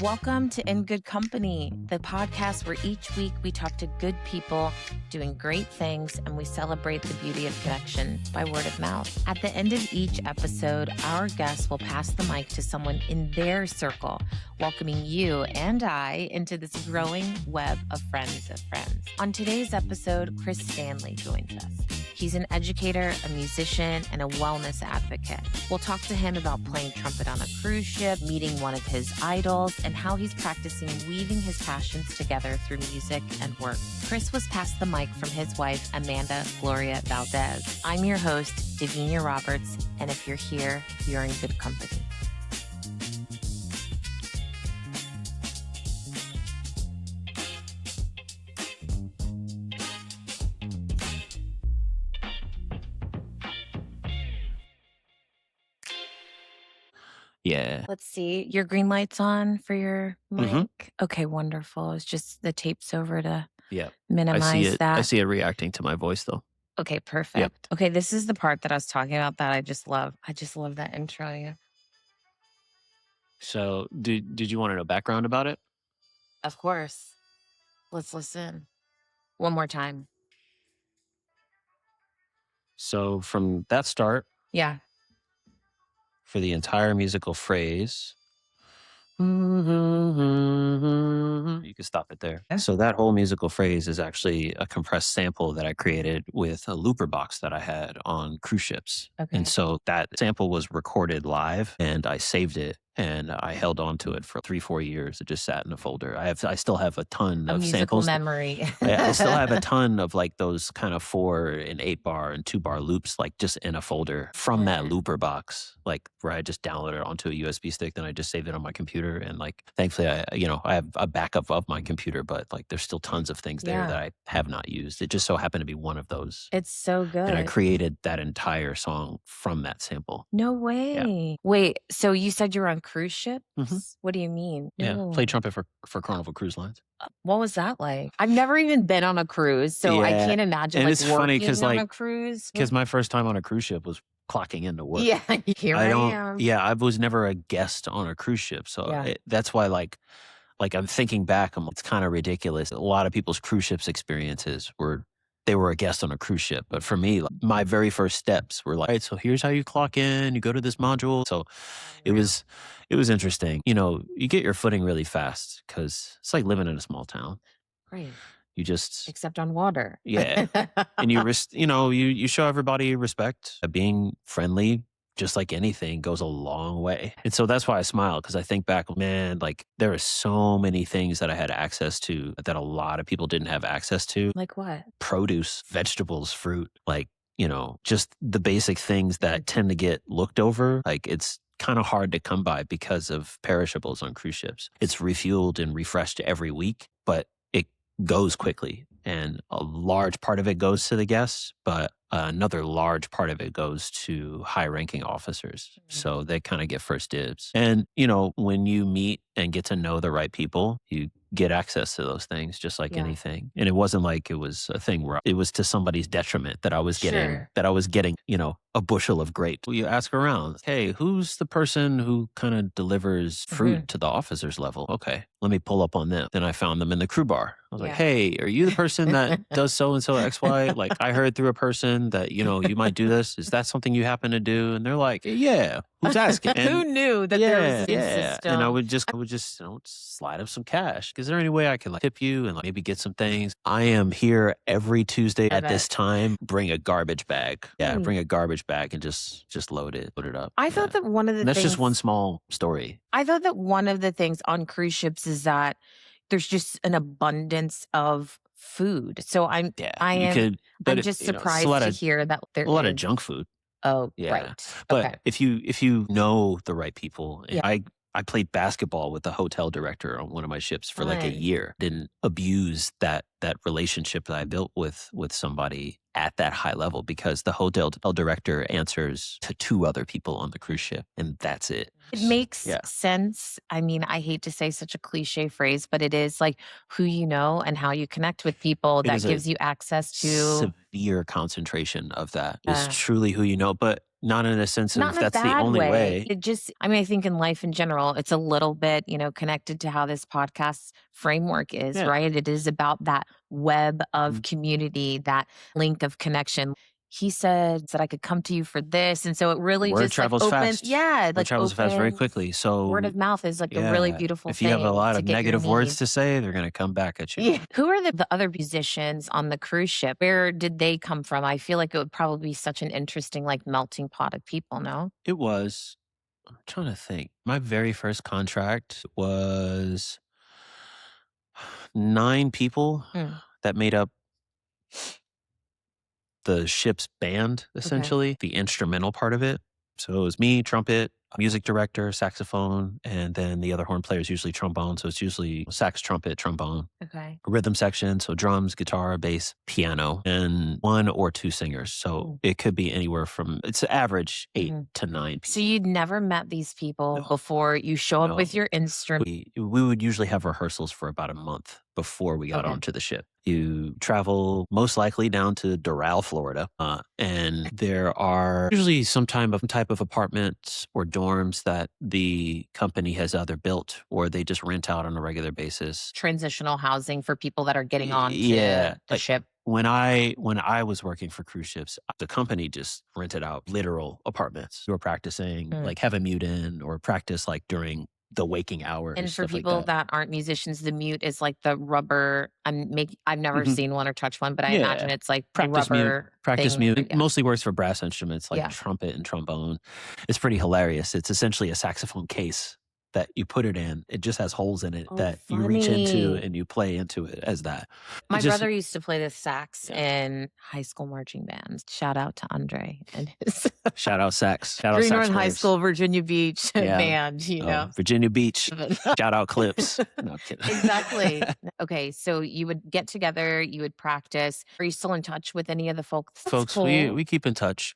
Welcome to In Good Company, the podcast where each week we talk to good people doing great things and we celebrate the beauty of connection by word of mouth. At the end of each episode, our guests will pass the mic to someone in their circle, welcoming you and I into this growing web of friends of friends. On today's episode, Chris Stanley joins us. He's an educator, a musician, and a wellness advocate. We'll talk to him about playing trumpet on a cruise ship, meeting one of his idols, and how he's practicing weaving his passions together through music and work. Chris was passed the mic from his wife, Amanda Gloria Valdez. I'm your host, Davinia Roberts, and if you're here, you're in good company. Yeah. Let's see. Your green light's on for your mic? Mhm. Okay, wonderful. It's just the tape's over to Yeah. minimize that. I see it reacting to my voice though. Okay, perfect. Okay, this is the part that I was talking about that I just love. I just love that intro. Yeah. So did you want to know background about it? Of course. Let's listen. One more time. So from that start, Yeah. for the entire musical phrase, you can stop it there. So that whole musical phrase is actually a compressed sample that I created with a looper box that I had on cruise ships. Okay. And so that sample was recorded live and I saved it and I held on to it for 3-4 years. It just sat in a folder. I still have a ton A of musical samples. memory. I still have a ton of like those kind of 4 and 8 bar and 2 bar loops, like just in a folder from that looper box, like where I just downloaded it onto a USB stick. Then I just saved it on my computer. And like, thankfully, I have a backup of my computer, but like there's still tons of things there that I have not used. It just so happened to be one of those. It's so good. And I created that entire song from that sample. No way. Yeah. Wait, so you said you were on cruise ships? Mhm. What do you mean? Yeah. No. Played trumpet for Carnival Cruise Lines. What was that like? I've never even been on a cruise, so I Yeah. can't imagine And like it's funny working 'cause, on like, a cruise. Because my first time on a cruise ship was clocking into work. Yeah, here I am. Yeah, I was never a guest on a cruise ship. So that's why like I'm thinking back, it's kind of ridiculous. A lot of people's cruise ships experiences they were a guest on a cruise ship. But for me, like, my very first steps were like, all right, so here's how you clock in, you go to this module. So it was interesting. You get your footing really fast because it's like living in a small town. Right. You just, Except on water. yeah. And you show everybody respect. Being friendly, just like anything, goes a long way. And so that's why I smile, because I think back, man, like there are so many things that I had access to that a lot of people didn't have access to. Like what? Produce, vegetables, fruit, like, just the basic things that tend to get looked over. Like it's kind of hard to come by because of perishables on cruise ships. It's refueled and refreshed every week, but it goes quickly. And a large part of it goes to the guests, but another large part of it goes to high-ranking officers. So they kind of get first dibs. And, when you meet and get to know the right people, you get access to those things just like anything. And it wasn't like it was a thing where it was to somebody's detriment that I was getting, a bushel of grapes. You ask around, hey, who's the person who kind of delivers fruit to the officers level? Okay, let me pull up on them. Then I found them in the crew bar. I was like, hey, are you the person that does so-and-so XY? Like I heard through a person that, you might do this. Is that something you happen to do? And they're like, yeah, who's asking? And who knew that there was a system? And I would just slide up some cash. Is there any way I can like tip you and like maybe get some things? I am here every Tuesday at this time. Bring a garbage bag. Yeah, bring a garbage bag and just load it up. I thought that one of the That's things, just one small story. I thought that one of the things on cruise ships is that there's just an abundance of food. So I'm just surprised to hear that there's a lot of junk food. Oh, yeah. Right. But okay. if you know the right people, I played basketball with the hotel director on one of my ships for like a year. Didn't abuse that relationship that I built with somebody at that high level, because the hotel director answers to 2 other people on the cruise ship, and that's it. It makes sense. I mean, I hate to say such a cliche phrase, but it is like who you know and how you connect with people that gives you access to severe concentration of that. Is truly who you know. But not in a sense Not of in a that's the bad only way. way. It just, I mean, I think in life in general, it's a little bit, connected to how this podcast framework is, Yeah. right? It is about that web of Mhm. community, that link of connection. He said that I could come to you for this. And so it really Word just like travels opens, fast. yeah, Word like travels fast very opens. quickly. Word So of mouth is like a really yeah, beautiful if you have a thing lot to of get your negative words need. to say, they're going to come back at you. Yeah. Who are the other musicians on the cruise ship? Where did they come from? I feel like it would probably be such an interesting, like, melting pot of people, no? It was, I'm trying to think. My very first contract was 9 people Hmm. that made up the ship's band, Okay. essentially, the instrumental part of it. So it was me, trumpet, music director, saxophone, and then the other horn players, usually trombone. So it's usually sax, trumpet, trombone. Okay. Rhythm section, so drums, guitar, bass, piano, and 1 or 2 singers. So it could be anywhere from, it's average 8 Mhm. to 9 So people. you'd never met these people No. before you show up No. with your instrument. We would usually have rehearsals for about a month before we got Okay. onto the ship. You travel most likely down to Doral, Florida, and there are usually some type of apartments or dorms that the company has either built or they just rent out on a regular basis. Transitional housing for people that are getting on to Yeah, the like ship. when I was working for cruise ships, the company just rented out literal apartments. You were practicing, Mm. like have a mute in or practice like during the waking hours, And for stuff like people that. that aren't musicians, the mute is like the rubber. I've never Mhm. seen one or touched one, but I imagine Yeah. it's like the Practice mute. rubber Practice thing. mute. It Yeah. mostly works for brass instruments like Yeah. trumpet and trombone. It's pretty hilarious. It's essentially a saxophone case that you put it in. It just has holes in it Oh, that you reach into funny. and you play into it as that. It My just, brother used to play the sax yeah. in high school marching bands. Shout out to Andre and his Shout out sax. Shout out Green sax North High players. School, Virginia Beach Yeah. band, Virginia Beach. Shout out Clips. No, I'm kidding. Exactly. Okay, so you would get together, you would practice. Are you still in touch with any of the folks? That's Folks, cool. we keep in touch.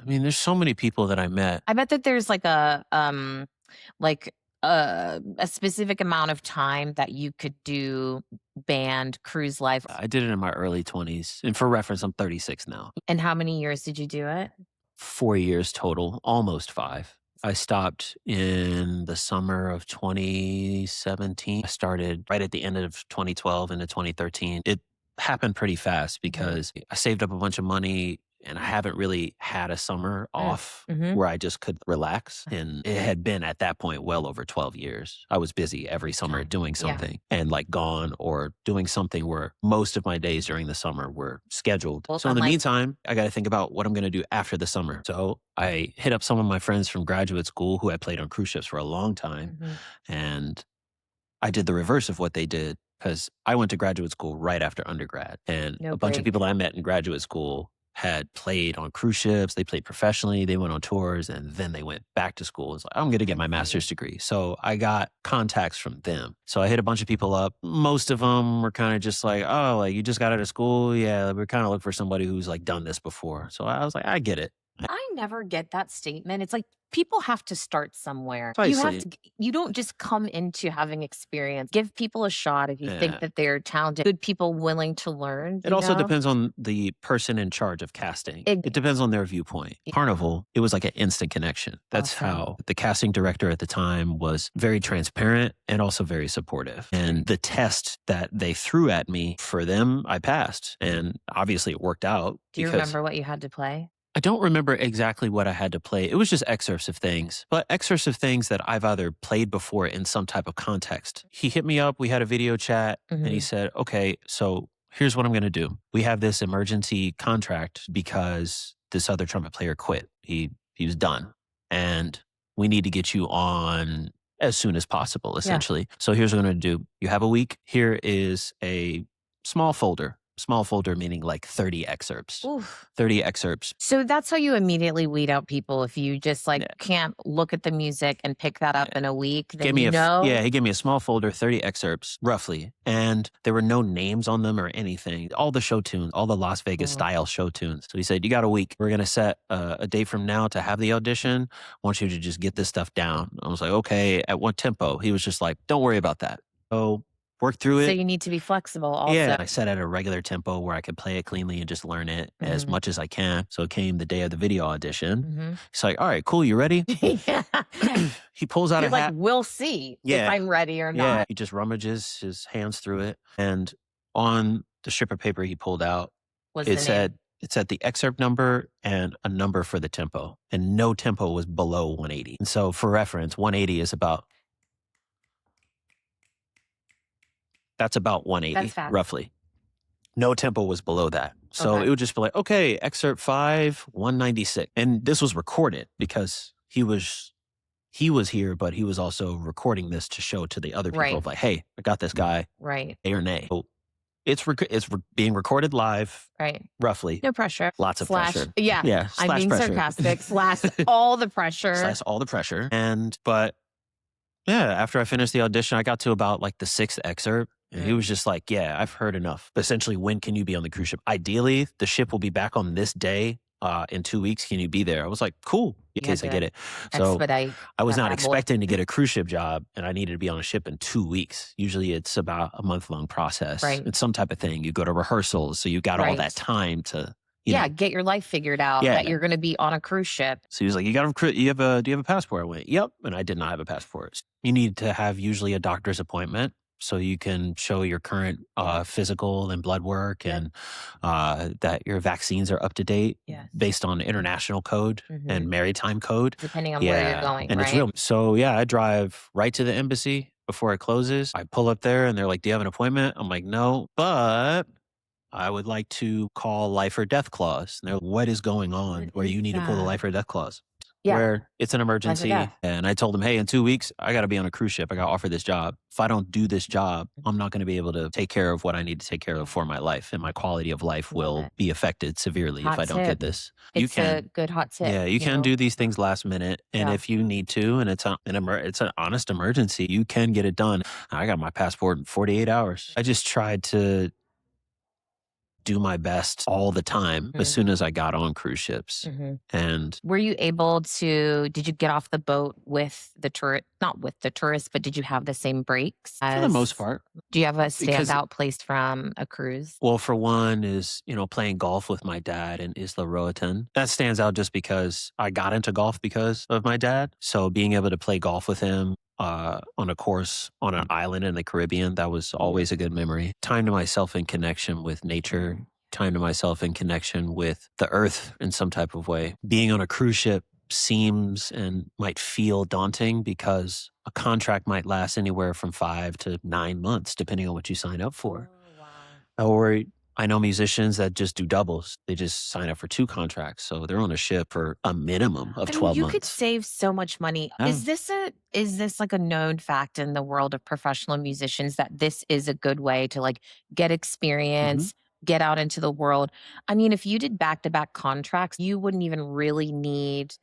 I mean, there's so many people that I met. I bet that there's like a specific amount of time that you could do band cruise life. I did it in my early 20s. And for reference, I'm 36 now. And how many years did you do it? 4 years total, almost 5. I stopped in the summer of 2017. I started right at the end of 2012 into 2013. It happened pretty fast because I saved up a bunch of money and I haven't really had a summer off where I just could relax. And it had been at that point well over 12 years. I was busy every summer doing something and like gone or doing something where most of my days during the summer were scheduled. Well, So in the unlike- meantime, I got to think about what I'm going to do after the summer. So I hit up some of my friends from graduate school who had played on cruise ships for a long time. And I did the reverse of what they did because I went to graduate school right after undergrad. And No a bunch of break. people I met in graduate school had played on cruise ships. They played professionally. They went on tours and then they went back to school. It's like, I'm going to get my master's degree. So I got contacts from them. So I hit a bunch of people up. Most of them were kind of just like, oh, like you just got out of school. Yeah, we're kind of looking for somebody who's like done this before. So I was like, I get it. I never get that statement. It's like people have to start somewhere. Precisely. You don't just come into having experience. Give people a shot if you Yeah. think that they're talented. Good people willing to learn. It also depends on the person in charge of casting. It- It depends on their viewpoint. Yeah. Carnival, it was like an instant connection. That's Awesome. how the casting director at the time was very transparent and also very supportive. And the test that they threw at me for them, I passed. And obviously it worked out. Do you because remember what you had to play? I don't remember exactly what I had to play. It was just excerpts of things, but excerpts of things that I've either played before in some type of context. He hit me up. We had a video chat and he said, okay, so here's what I'm going to do. We have this emergency contract because this other trumpet player quit. He was done and we need to get you on as soon as possible, essentially. So here's what I'm going to do. You have a week. Here is a small folder. Small folder meaning like 30 excerpts. Oof. 30 excerpts. So that's how you immediately weed out people. If you just can't look at the music and pick that up in a week, then He gave me a small folder, 30 excerpts, roughly. And there were no names on them or anything. All the show tunes, all the Las Vegas style show tunes. So he said, you got a week. We're going to set a day from now to have the audition. I want you to just get this stuff down. I was like, okay, at what tempo? He was just like, don't worry about that. So worked through So it. you need to be flexible also. Yeah, I set at a regular tempo where I could play it cleanly and just learn it as much as I can. So it came the day of the video audition. He's like, all right, cool, you ready? Yeah. He pulls out You're a like, hat. we'll see if Yeah. I'm ready or Yeah, not. he just rummages his hands through it. And on the strip of paper he pulled out, Was it the said name. it said the excerpt number and a number for the tempo. And no tempo was below 180. And so for reference, 180 is about that's about 180 That's fast. roughly. No tempo was below that. So Okay. it would just be like, okay, excerpt 5, 196. And this was recorded because he was here, but he was also recording this to show to the other people Right. of like, hey, I got this guy, Right. A or nay. So it's being recorded live, Right. roughly. No pressure. Lots of pressure. Yeah. Yeah. I'm slash being pressure. sarcastic. Slash all the pressure. Slash all the pressure. But yeah, after I finished the audition, I got to about like the 6th excerpt. And he was just like, yeah, I've heard enough. Essentially, when can you be on the cruise ship? Ideally, the ship will be back on this day. In 2 weeks, can you be there? I was like, cool, in case I get it. So Expedite I was that not bad boy. expecting to get a cruise ship job, and I needed to be on a ship in 2 weeks. Usually it's about a month-long process. Right. It's some type of thing. You go to rehearsals, so you got all Right. that time to, you Yeah, know. get your life figured out Yeah. that you're going to be on a cruise ship. So he was like, do you have a passport? I went, yep. And I did not have a passport. You need to have usually a doctor's appointment so you can show your current physical and blood work and that your vaccines are up to date based on international code and maritime code. Depending on where you're going, and right? it's real. So yeah, I drive right to the embassy before it closes. I pull up there and they're like, do you have an appointment? I'm like, no, but I would like to call life or death clause. And they're like, what is going on What where you is need to pull the that? life or death clause? Yeah. Where it's an emergency. death. And I told them, hey, in 2 weeks, I got to be on a cruise ship. I got offered this job. If I don't do this job, I'm not going to be able to take care of what I need to take care of for my life. And my quality of life will be affected severely if I don't get this. It's a good hot tip. Yeah, you can do these things last minute. And if you need to, and it's an honest emergency, you can get it done. I got my passport in 48 hours. I just tried to do my best all the time as soon as I got on cruise ships. And were you able to, did you get off the boat with the tourist, not with the tourists, but did you have the same breaks? for the most part. Do you have a standout place from a cruise? Well, for one is, playing golf with my dad in Isla Roatan. That stands out just because I got into golf because of my dad. So being able to play golf with him on a course on an island in the Caribbean, that was always a good memory. Time to myself in connection with nature, time to myself in connection with the earth in some type of way. Being on a cruise ship seems and might feel daunting because a contract might last anywhere from 5 to 9 months, depending on what you sign up for. Or I know musicians that just do doubles. They just sign up for 2 contracts. So they're on a ship for a minimum of 12 you months. could save so much money. Yeah. Is this like a known fact in the world of professional musicians that this is a good way to like get experience, get out into the world? I mean, if you did back-to-back contracts, you wouldn't even really need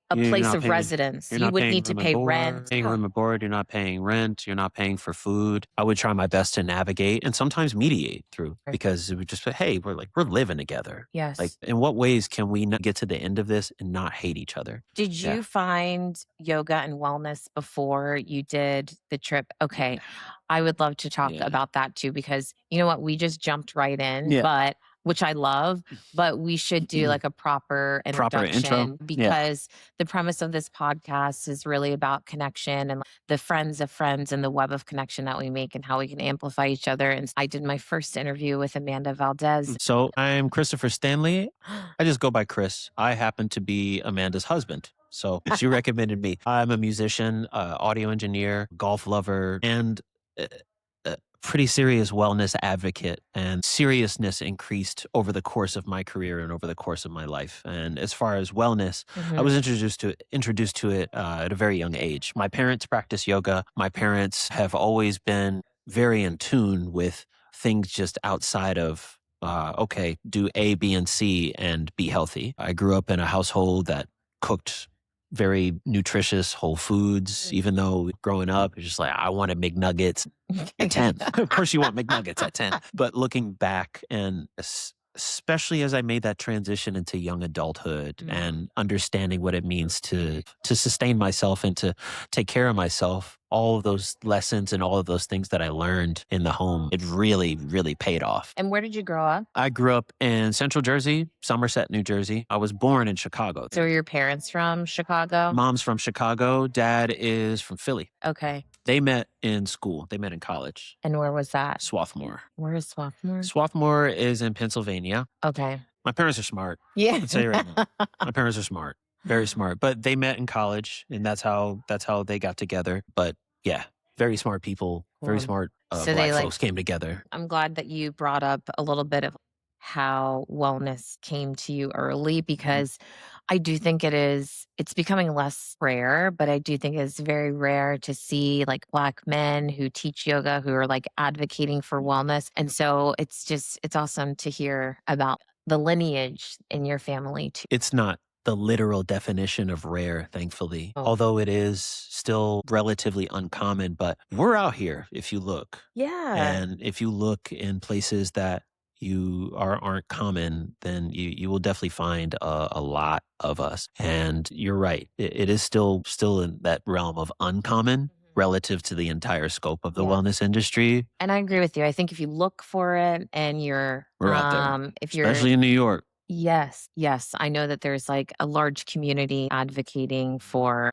a place of residence. You wouldn't need to pay rent. Paying room and board, you're not paying rent, you're not paying for food. I would try my best to navigate and sometimes mediate through because it would just be, hey, we're living together. Yes. Like, in what ways can we not get to the end of this and not hate each other? Did you find yoga and wellness before you did the trip? Okay. I would love to talk about that too, because you know what? We just jumped right in, but which I love, but we should do like a proper introduction because the premise of this podcast is really about connection and the friends of friends and the web of connection that we make and how we can amplify each other. And I did my first interview with Amanda Valdez. So I'm Christopher Stanley. I just go by Chris. I happen to be Amanda's husband. So she recommended me. I'm a musician, audio engineer, golf lover, and pretty serious wellness advocate, and seriousness increased over the course of my career and over the course of my life. And as far as wellness, I was introduced to it at a very young age. My parents practice yoga. My parents have always been very in tune with things just outside of, do A, B, and C and be healthy. I grew up in a household that cooked very nutritious whole foods, even though growing up, it's just like, I wanted McNuggets at 10. Of course you want McNuggets at 10. But looking back, and especially as I made that transition into young adulthood and understanding what it means to sustain myself and to take care of myself, all of those lessons and all of those things that I learned in the home, it really, really paid off. And where did you grow up? I grew up in Central Jersey, Somerset, New Jersey. I was born in Chicago. So are your parents from Chicago? Mom's from Chicago. Dad is from Philly. Okay. They met in school. They met in college. And where was that? Swarthmore. Where is Swarthmore? Swarthmore is in Pennsylvania. Okay. My parents are smart. Yeah. I'll tell you right now. My parents are smart. Very smart. But they met in college, and that's how they got together. But yeah, very smart people, very Cool. smart So Black they, folks came together. I'm glad that you brought up a little bit of how wellness came to you early, because I do think it's becoming less rare, but I do think it's very rare to see like Black men who teach yoga who are like advocating for wellness. And so it's awesome to hear about the lineage in your family too. It's not the literal definition of rare, thankfully, Oh. although it is still relatively uncommon, but we're out here if you look. Yeah. And if you look in places that aren't common, then you will definitely find a lot of us. And you're right. It is still in that realm of uncommon relative to the entire scope of the wellness industry. And I agree with you. I think if you look for it and we're out there, if you're especially in New York. Yes. I know that there's like a large community advocating for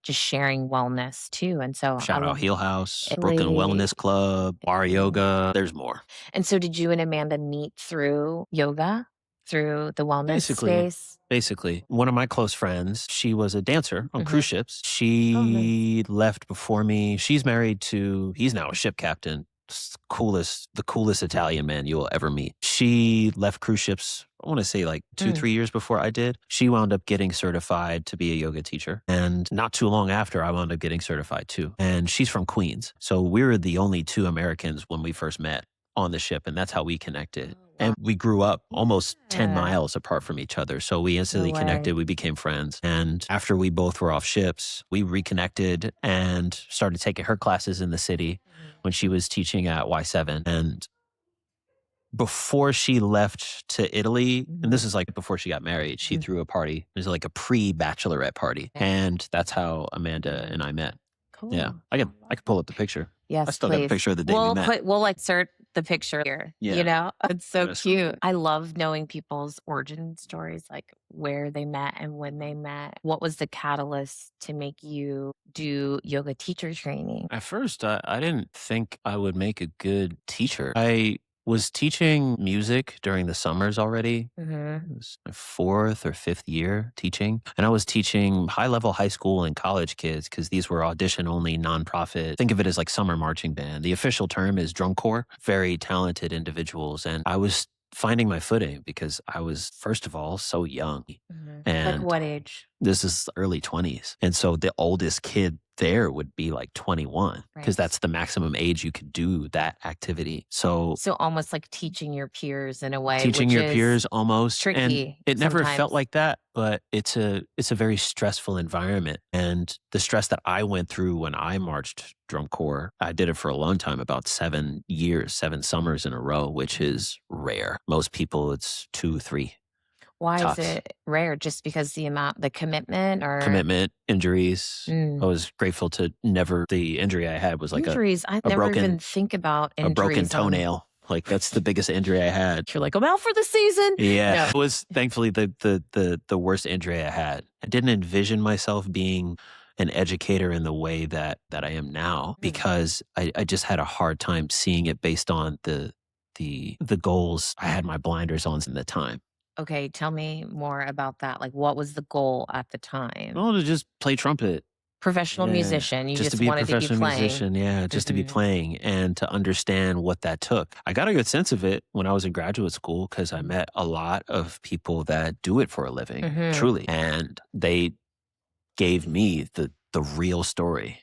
just sharing wellness too. And so Shout out Heel House, Italy. Brooklyn Wellness Club, Bar Yoga. There's more. And so did you and Amanda meet through yoga, through the wellness space? Basically, one of my close friends, she was a dancer on cruise ships. She left before me. She's married to, he's now a ship captain. The coolest Italian man you will ever meet. She left cruise ships, I want to say like 2-3 years before I did. She wound up getting certified to be a yoga teacher. And not too long after, I wound up getting certified too. And she's from Queens. So we were the only two Americans when we first met on the ship. And that's how we connected. And we grew up almost 10 miles apart from each other. So we instantly connected. We became friends. And after we both were off ships, we reconnected and started taking her classes in the city when she was teaching at Y7. And before she left to Italy, and this is like before she got married, she threw a party. It was like a pre-bachelorette party. And that's how Amanda and I met. Cool. Yeah. I can pull up the picture. Yes, I still got a picture of the day we met. We'll insert the picture here. Yeah. You know, it's so That's cute. I love knowing people's origin stories, like where they met and when they met. What was the catalyst to make you do yoga teacher training? At first, I didn't think I would make a good teacher. I was teaching music during the summers already. It was my 4th or 5th year teaching. And I was teaching high-level high school and college kids because these were audition-only nonprofit. Think of it as like summer marching band. The official term is drum corps. Very talented individuals. And I was finding my footing because I was, first of all, so young. And like what age? This is early 20s. And so the oldest kid there would be like 21 because that's the maximum age you could do that activity. So almost like teaching your peers in a way. Teaching your peers almost. Tricky. And it never felt like that, but it's a very stressful environment. And the stress that I went through when I marched drum corps, I did it for a long time, about 7 years, 7 summers in a row, which is rare. Most people, it's 2, 3. Why tops. is it rare? Just because the commitment or commitment, injuries. I was grateful to the injury I had was like injuries. I never even think about injuries. A broken toenail. Like that's the biggest injury I had. You're like, I'm out for the season. Yeah. It was thankfully the worst injury I had. I didn't envision myself being an educator in the way that I am now because I just had a hard time seeing it based on the goals. I had my blinders on in the time. Okay, tell me more about that. Like, what was the goal at the time? Well, to just play trumpet. Professional musician. You just to be wanted a professional to be playing. musician. Yeah, just to be playing and to understand what that took. I got a good sense of it when I was in graduate school because I met a lot of people that do it for a living, truly. And they gave me the real story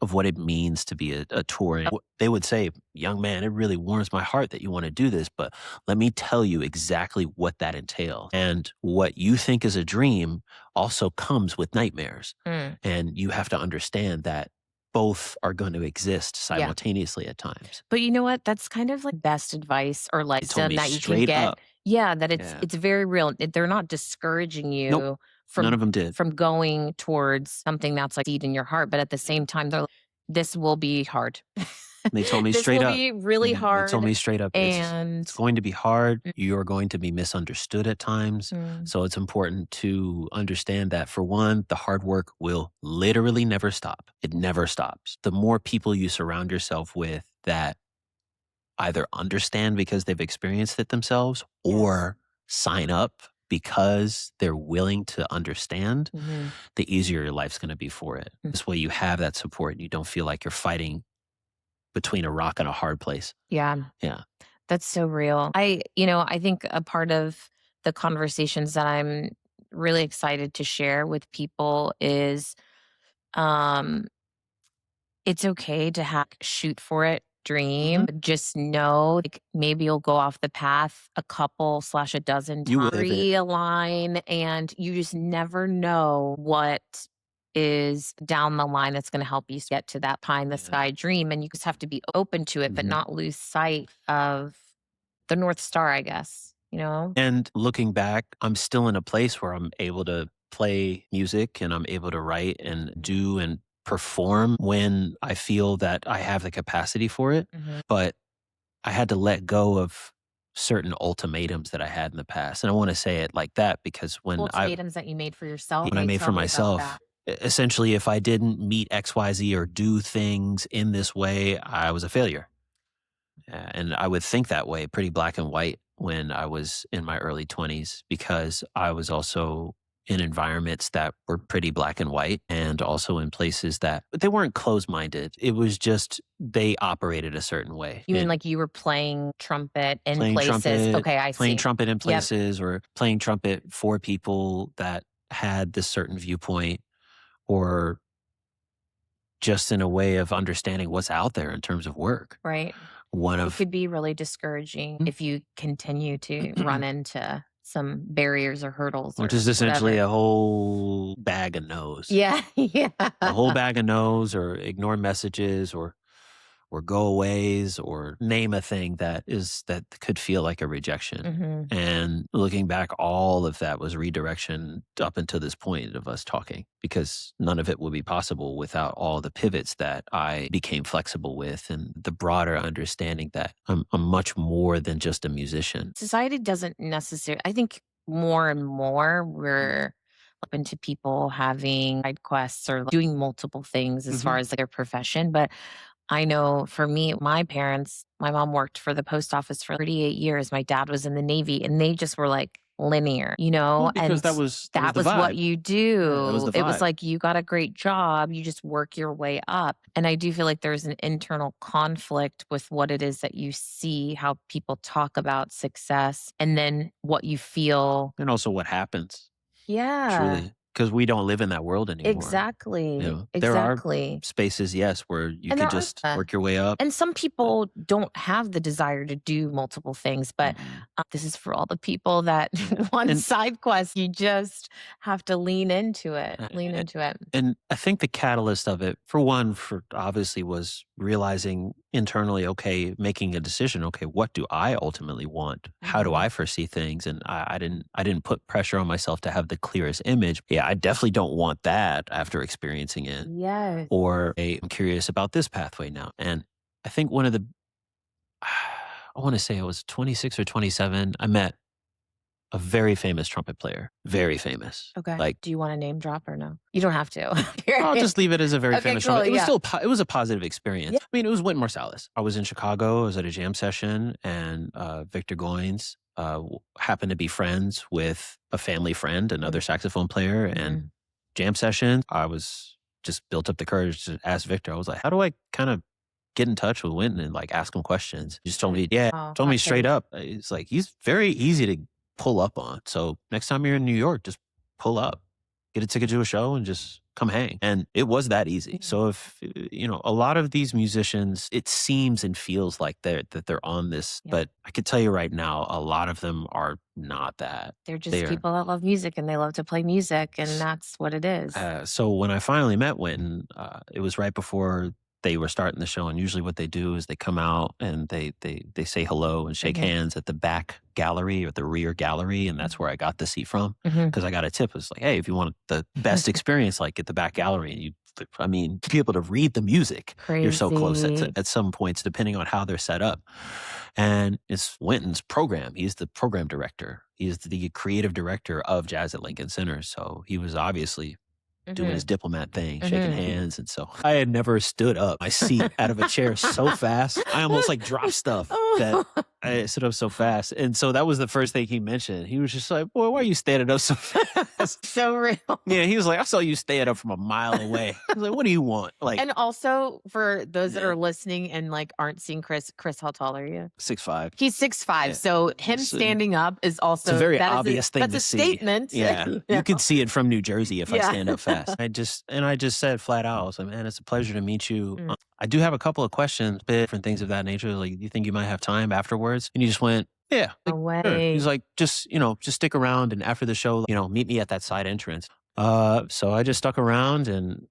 of what it means to be a tour. And they would say, young man, it really warms my heart that you want to do this, but let me tell you exactly what that entails. And what you think is a dream also comes with nightmares. And you have to understand that both are going to exist simultaneously at times. But you know what? That's kind of like best advice or like something that you can get. Up. Yeah, that it's very real. They're not discouraging you. Nope. None of them did. From going towards something that's like seed in your heart. But at the same time, they're this will be hard. They told me This straight will up. be really They told hard. me straight up, And it's going to be hard. You're going to be misunderstood at times. Mm. So it's important to understand that, for one, the hard work will literally never stop. It never stops. The more people you surround yourself with that either understand because they've experienced it themselves, or sign up because they're willing to understand, Mhm. the easier your life's going to be for it. This way you have that support and you don't feel like you're fighting between a rock and a hard place. Yeah, Yeah. that's so real. I think a part of the conversations that I'm really excited to share with people is um it's okay to shoot for it, dream. But just know, like, maybe you'll go off the path a couple slash a dozen You will times, pivot. realign, and you just never know what is down the line that's going to help you get to that pie in the sky dream. And you just have to be open to it, but not lose sight of the North Star, I guess, you know? And looking back, I'm still in a place where I'm able to play music and I'm able to write and do and perform when I feel that I have the capacity for it. Mhm. But I had to let go of certain ultimatums that I had in the past. And I want to say it like that because Ultimatums that you made for yourself. when I Okay, made tell for me about myself, essentially, if I didn't meet XYZ or do things in this way, I was a failure. And I would think that way, pretty black and white, when I was in my early 20s, because I was also in environments that were pretty black and white, and also in places that they weren't closed minded. It was just they operated a certain way. You mean like you were playing trumpet in Playing places? trumpet, Okay, I playing see. trumpet in Yep. places, or playing trumpet for people that had this certain viewpoint, or just in a way of understanding what's out there in terms of work. Right. One It of could be really discouraging if you continue to run into some barriers or hurdles or which is essentially whatever. a whole bag of no's. Yeah, yeah. A whole bag of no's, or ignore messages, or go aways, or name a thing that could feel like a rejection. Mhm. And looking back, all of that was redirection up until this point of us talking, because none of it would be possible without all the pivots that I became flexible with, and the broader understanding that I'm much more than just a musician. Society doesn't necessarily, I think more and more we're open to people having side quests or doing multiple things as far as like their profession. But I know for me, my mom worked for the post office for 38 years. My dad was in the Navy, and they just were like linear, Well, because and that was the that was what vibe. you Yeah, that was do. the It was vibe. like you got a great job, you just work your way up. And I do feel like there's an internal conflict with what it is that you see, how people talk about success, and then what you feel. And also what happens, Yeah, truly, because we don't live in that world anymore. exactly. There are Exactly. spaces, yes, where you And could there are, just work your way up. and some people don't have the desire to do multiple things, but this is for all the people that want And- side quests. You just have to lean into it. Lean into it. And I think the catalyst of it, for one, for obviously, was realizing internally, okay, making a decision. Okay, what do I ultimately want? How do I foresee things? And I didn't put pressure on myself to have the clearest image. Yeah, I definitely don't want that after experiencing it. Yes. Or hey, I'm curious about this pathway now. And I think one of the, I want to say I was 26 or 27. I met a very famous trumpet player, very famous. Okay. Like, Do you want to name drop or no? You don't have to. I'll just leave it as a very Okay, famous cool, trumpet. It was yeah. still, it was a positive experience. Yeah. I mean, it was Wynton Marsalis. I was in Chicago. I was at a jam session, and Victor Goines happened to be friends with a family friend, another saxophone player, and jam session. I was just built up the courage to ask Victor. I was like, how do I kind of get in touch with Wynton and like ask him questions? He just told me, told me straight up. It's like, he's very easy to pull up on. So next time you're in New York, just pull up, get a ticket to a show, and just come hang. And it was that easy. So if, a lot of these musicians, it seems and feels like they're on this, but I could tell you right now, a lot of them are not that. They're just people that love music and they love to play music, and that's what it is. So when I finally met Wynton, it was right before they were starting the show, and usually what they do is they come out and they say hello and shake hands at the back gallery or the rear gallery, and that's where I got the seat from, because I got a tip. It's like, hey, if you want the best experience, like get the back gallery. And to be able to read the music, you're so close at some points, depending on how they're set up. And it's Wynton's program. He's the program director. He's the creative director of Jazz at Lincoln Center. So he was obviously doing his diplomat thing, shaking hands. And so I had never stood up my seat out of a chair so fast. I almost like dropped stuff that I stood up so fast. And so that was the first thing he mentioned. He was just like, boy, why are you standing up so fast? So real. Yeah, he was like, I saw you stand up from a mile away. I was like, what do you want? Like, and also for those that are listening and like aren't seeing Chris, how tall are you? 6'5". He's 6'5". Yeah. So him standing up is also it's a very obvious thing to see. That's a statement. Yeah. You can see it from New Jersey if I stand up fast. I just said flat out, I was like, man, it's a pleasure to meet you. I do have a couple of questions, different things of that nature. Like, do you think you might have time afterwards? And he just went, yeah. No way. Sure. He's like, just stick around, and after the show, meet me at that side entrance. So I just stuck around, and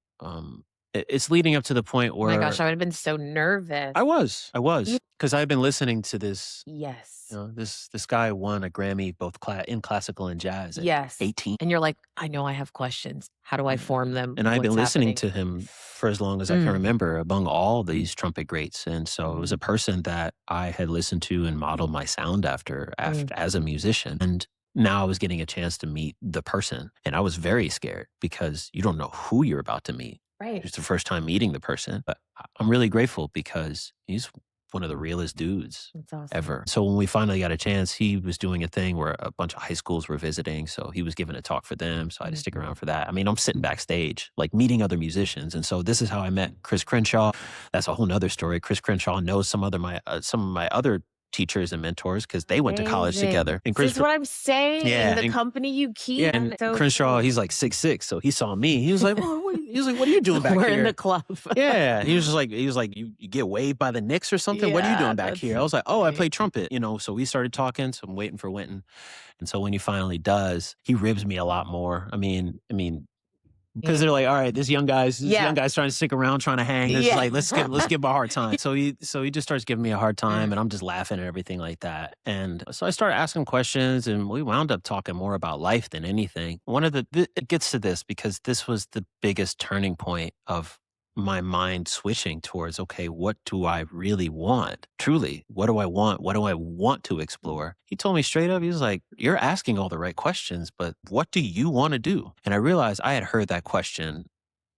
it's leading up to the point where, oh my gosh, I would have been so nervous. I was, because I've been listening to this. Yes. This guy won a Grammy both in classical and jazz at 18. And you're like, I know I have questions. How do I form them? And I've been listening to him for as long as I can remember, among all these trumpet greats. And so it was a person that I had listened to and modeled my sound after as a musician. And now I was getting a chance to meet the person. And I was very scared, because you don't know who you're about to meet. Right. It's the first time meeting the person. But I'm really grateful, because he's one of the realest dudes ever. So when we finally got a chance, he was doing a thing where a bunch of high schools were visiting. So he was giving a talk for them. So I had to stick around for that. I mean, I'm sitting backstage, like meeting other musicians. And so this is how I met Chris Crenshaw. That's a whole nother story. Chris Crenshaw knows some of my other teachers and mentors, because they went to college together. And this is what I'm saying. Yeah, the company you keep. Yeah, and so Crenshaw, he's like 6'6", so he saw me. He was like, "Oh, what are you doing back here?" We're in the club. Yeah, he was like, you get waived by the Knicks or something. What are you doing back here? I was like, oh, I play trumpet. So we started talking. So I'm waiting for Wynton, and so when he finally does, he ribs me a lot more. I mean. Because they're like, all right, this young guy's trying to stick around, trying to hang. It's like, let's give him a hard time. So he just starts giving me a hard time, and I'm just laughing and everything like that. And so I started asking questions, and we wound up talking more about life than anything. It gets to this, because this was the biggest turning point of my mind switching towards, okay, what do I really want? Truly, what do I want? What do I want to explore? He told me straight up, he was like, you're asking all the right questions, but what do you want to do? And I realized I had heard that question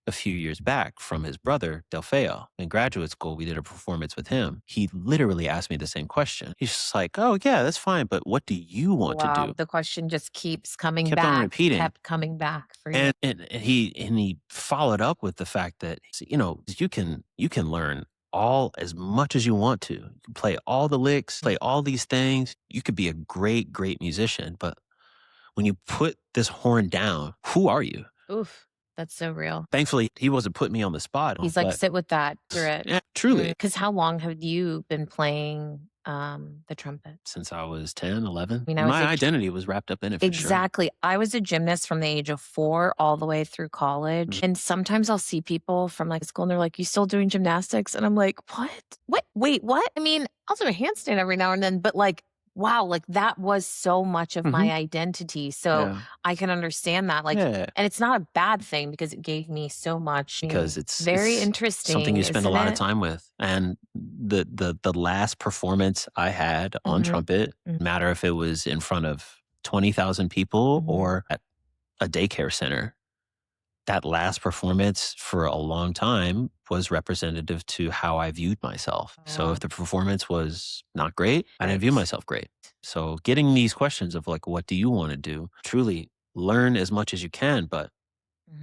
a few years back from his brother, Delfeo. In graduate school, we did a performance with him. He literally asked me the same question. He's just like, oh, yeah, that's fine, but what do you want to do? The question just keeps coming Kept back. on repeating. Kept coming back for you. And he followed up with the fact that, you can learn as much as you want to. You can play all the licks, play all these things. You could be a great, great musician, but when you put this horn down, who are you? Oof. That's so real. Thankfully, he wasn't putting me on the spot. He's like, sit with that. Yeah, truly. Because how long have you been playing the trumpet? Since I was 10, 11. I mean, my identity was wrapped up in it, for exactly. Sure. I was a gymnast from the age of 4 all the way through college. And sometimes I'll see people from like school and they're like, you still doing gymnastics? And I'm like, what? Wait, what? I mean, I'll do a handstand every now and then, but like, wow, like that was so much of my identity. So I can understand that. Like, and it's not a bad thing, because it gave me so much. Because it's very interesting. Something you spend a lot of time with. And the last performance I had on trumpet, no matter if it was in front of 20,000 people or at a daycare center, that last performance for a long time was representative to how I viewed myself. So if the performance was not great, I didn't view myself great. So getting these questions of like, what do you want to do? Truly learn as much as you can, but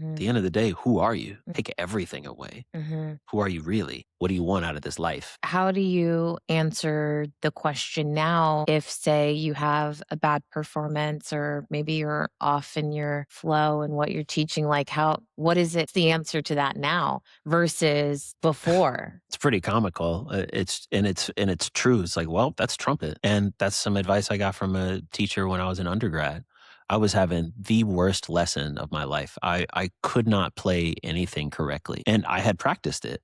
at the end of the day, who are you? Take everything away. Who are you really? What do you want out of this life? How do you answer the question now if, say, you have a bad performance, or maybe you're off in your flow and what you're teaching? Like, what is it, the answer to that now versus before? It's pretty comical. It's true. It's like, well, that's trumpet. And that's some advice I got from a teacher when I was an undergrad. I was having the worst lesson of my life. I could not play anything correctly. And I had practiced it.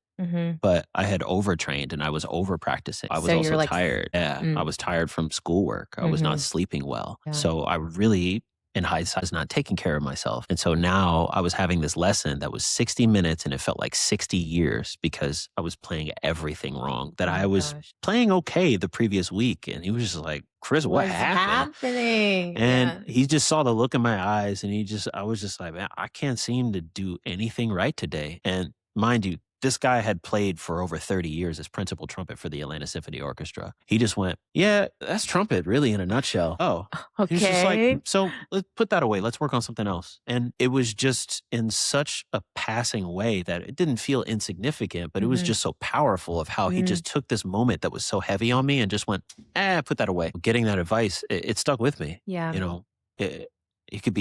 but I had overtrained and I was over practicing. I was So also you're like, tired. Yeah. I was tired from schoolwork. I was not sleeping well. So I really, in hindsight, was not taking care of myself. And so now I was having this lesson that was 60 minutes and it felt like 60 years because I was playing everything wrong. That I was playing okay the previous week. And he was just like, Chris, what happened? Happening? And he just saw the look in my eyes and I was just like, man, I can't seem to do anything right today. And mind you, this guy had played for over 30 years as principal trumpet for the Atlanta Symphony Orchestra. He just went, yeah, that's trumpet really in a nutshell. Oh, Okay. He was just like, so let's put that away. Let's work on something else. And it was just in such a passing way that it didn't feel insignificant, but it was just so powerful of how he just took this moment that was so heavy on me and just went, put that away. Getting that advice, it stuck with me. Yeah. You know, you could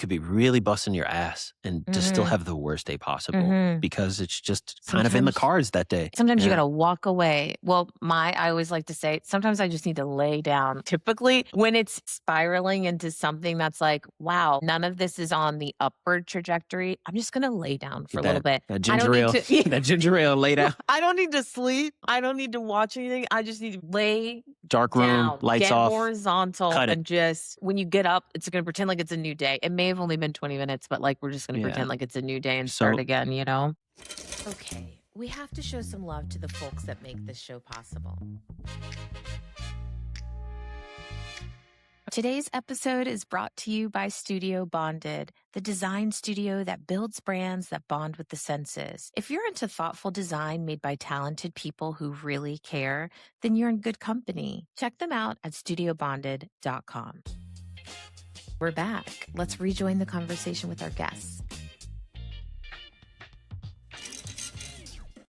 be really busting your ass and just still have the worst day possible because it's just kind of in the cards that day. Sometimes you got to walk away. Well, I always like to say, sometimes I just need to lay down. Typically when it's spiraling into something that's like, wow, none of this is on the upward trajectory, I'm just going to lay down for a little bit. That ginger ale, that ginger ale, lay down. I don't need to sleep. I don't need to watch anything. I just need to lay dark room, down, lights get off, horizontal, cut it. and just when you get up, it's going to pretend like it's a new day. It may have only been 20 minutes, but like we're just going to pretend like it's a new day and start again, you know? Okay, we have to show some love to the folks that make this show possible. Today's episode is brought to you by Studio Bonded, the design studio that builds brands that bond with the senses. If you're into thoughtful design made by talented people who really care, then you're in good company. Check them out at studiobonded.com. We're back. Let's rejoin the conversation with our guests.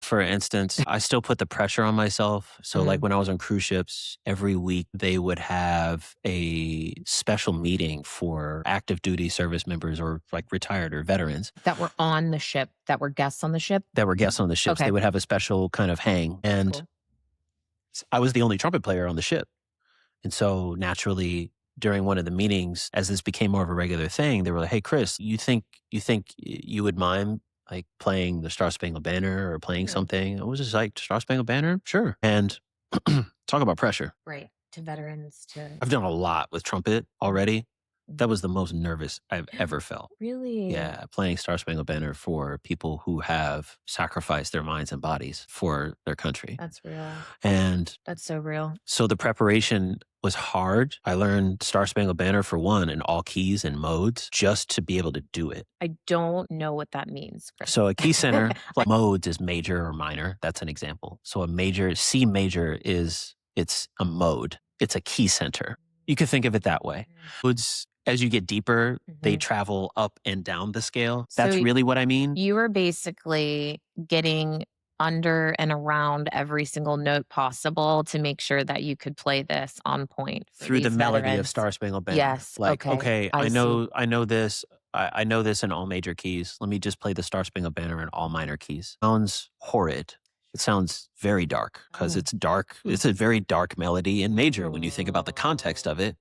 For instance, I still put the pressure on myself. So like when I was on cruise ships, every week they would have a special meeting for active duty service members or like retired or veterans. That were on the ship, that were guests on the ship? That were guests on the ships. Okay. They would have a special kind of hang. And I was the only trumpet player on the ship. And so naturally, during one of the meetings, as this became more of a regular thing, they were like, hey, Chris, you think you would mind like playing the Star Spangled Banner or playing something? I was just like, Star Spangled Banner? Sure. And talk about pressure. Right. To veterans, I've done a lot with trumpet already. That was the most nervous I've ever felt. Really? Yeah. Playing Star Spangled Banner for people who have sacrificed their minds and bodies for their country. That's real. And that's so real. So the preparation was hard. I learned Star Spangled Banner for one in all keys and modes just to be able to do it. I don't know what that means, Chris. So a key center, like modes is major or minor. That's an example. So a major, C major it's a mode. It's a key center. You could think of it that way. Modes, as you get deeper, they travel up and down the scale. That's really what I mean. You were basically getting under and around every single note possible to make sure that you could play this on point through the melody of Star Spangled Banner. Yes. Like, okay, I know this. I know this in all major keys. Let me just play the Star Spangled Banner in all minor keys. Sounds horrid. It sounds very dark because it's dark. It's a very dark melody in major when you think about the context of it.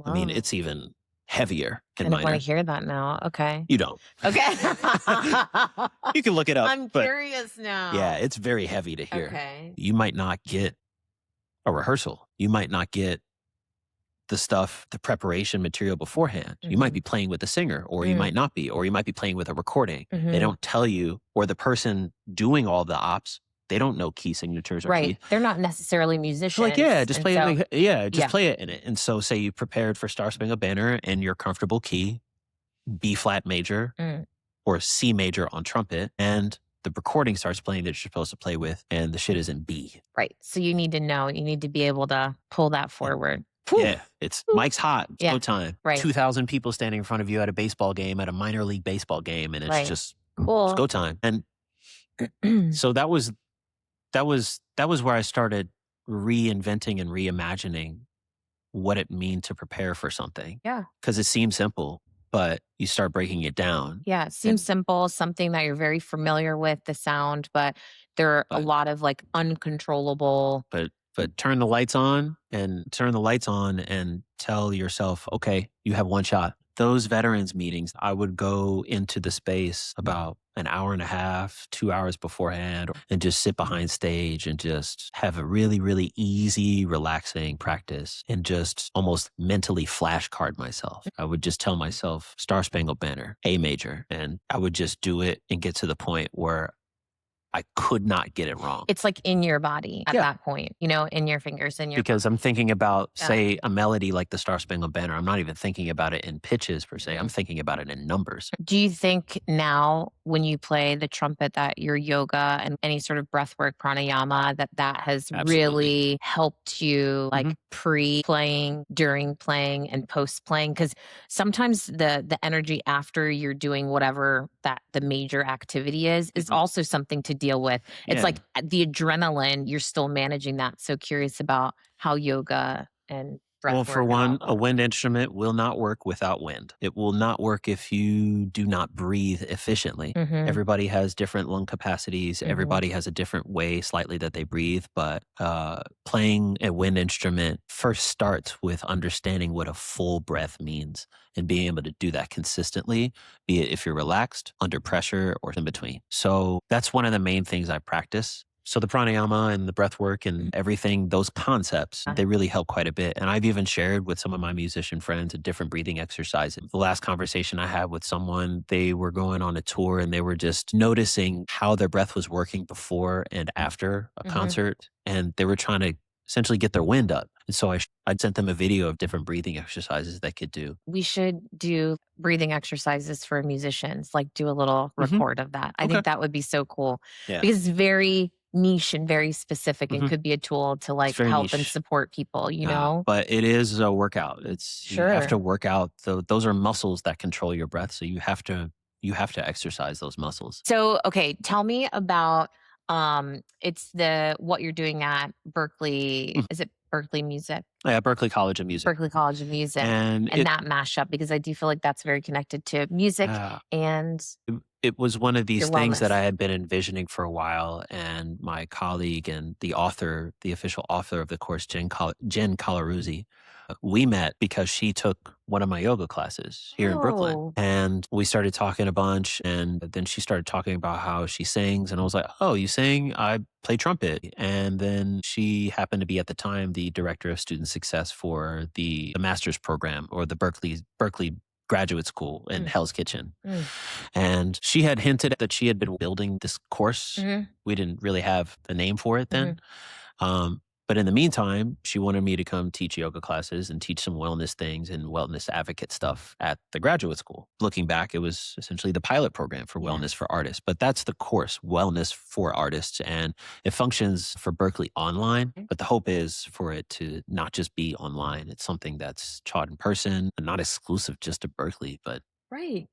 I mean, it's even heavier in minor. I want to hear that now. Okay. You don't. Okay. You can look it up. I'm curious now. Yeah, it's very heavy to hear. Okay. You might not get a rehearsal. You might not get the preparation material beforehand. You might be playing with a singer, or you might not be, or you might be playing with a recording. They don't tell you, or the person doing all the ops, they don't know key signatures or key. They're not necessarily musicians. Like, just play it. Play it in it. And so say you prepared for Star Spangled Banner and your comfortable key, B flat major or C major on trumpet, and the recording starts playing that you're supposed to play with, and the shit is in B. Right. So you need to know, you need to be able to pull that forward. Yeah, it's mic's hot. It's go time. Right. 2,000 people standing in front of you at a baseball game, at a minor league baseball game, and it's just cool. It's go time. And so that was where I started reinventing and reimagining what it means to prepare for something. Yeah. Because it seems simple, but you start breaking it down. Yeah, it seems simple, something that you're very familiar with, the sound, but there are a lot of like uncontrollable. But turn the lights on and tell yourself, okay, you have one shot. those veterans meetings, I would go into the space about an hour and a half, 2 hours beforehand, and just sit behind stage and just have a really, really easy, relaxing practice and just almost mentally flashcard myself. I would just tell myself Star Spangled Banner, A major, and I would just do it and get to the point where I could not get it wrong. It's like in your body at that point, you know, in your fingers, in your Because I'm thinking about, say, a melody like the Star Spangled Banner. I'm not even thinking about it in pitches per se. I'm thinking about it in numbers. Do you think now when you play the trumpet that your yoga and any sort of breathwork pranayama that has really helped you like pre-playing, during playing, and post-playing? Because sometimes the energy after you're doing whatever that the major activity is also something to deal with. It's like the adrenaline, you're still managing that. So curious about how yoga and breath Well, work for and one, all a wind instrument will not work without wind. It will not work if you do not breathe efficiently. Everybody has different lung capacities. Everybody has a different way slightly that they breathe. But playing a wind instrument first starts with understanding what a full breath means and being able to do that consistently, be it if you're relaxed, under pressure, or in between. So that's one of the main things I practice. So the pranayama and the breath work and everything, those concepts, they really help quite a bit. And I've even shared with some of my musician friends a different breathing exercises. The last conversation I had with someone, they were going on a tour and they were just noticing how their breath was working before and after a concert. And they were trying to essentially get their wind up. And so I sent them a video of different breathing exercises they could do. We should do breathing exercises for musicians, like do a little record of that. I think that would be so cool because it's very niche and very specific and could be a tool to like help and support people, you know? But it is a workout. You have to work out. Those are muscles that control your breath. So you have to exercise those muscles. So, okay, tell me about it's what you're doing at Berkeley. Is it Berkeley Music? Yeah, Berkeley College of Music. Berkeley College of Music. And that mashup, because I do feel like that's very connected to music and it was one of these things wellness that I had been envisioning for a while. And my colleague and the official author of the course, Jen Calaruzzi, we met because she took one of my yoga classes here in Brooklyn. And we started talking a bunch. And then she started talking about how she sings. And I was like, oh, you sing? I play trumpet. And then she happened to be at the time the director of student success for the master's program, or the Berkeley graduate school in Hell's Kitchen. And she had hinted that she had been building this course. We didn't really have a name for it then. But in the meantime, she wanted me to come teach yoga classes and teach some wellness things and wellness advocate stuff at the graduate school. Looking back, it was essentially the pilot program for wellness for artists. But that's the course, Wellness for Artists. And it functions for Berkeley online. But the hope is for it to not just be online. It's something that's taught in person, and not exclusive just to Berkeley, but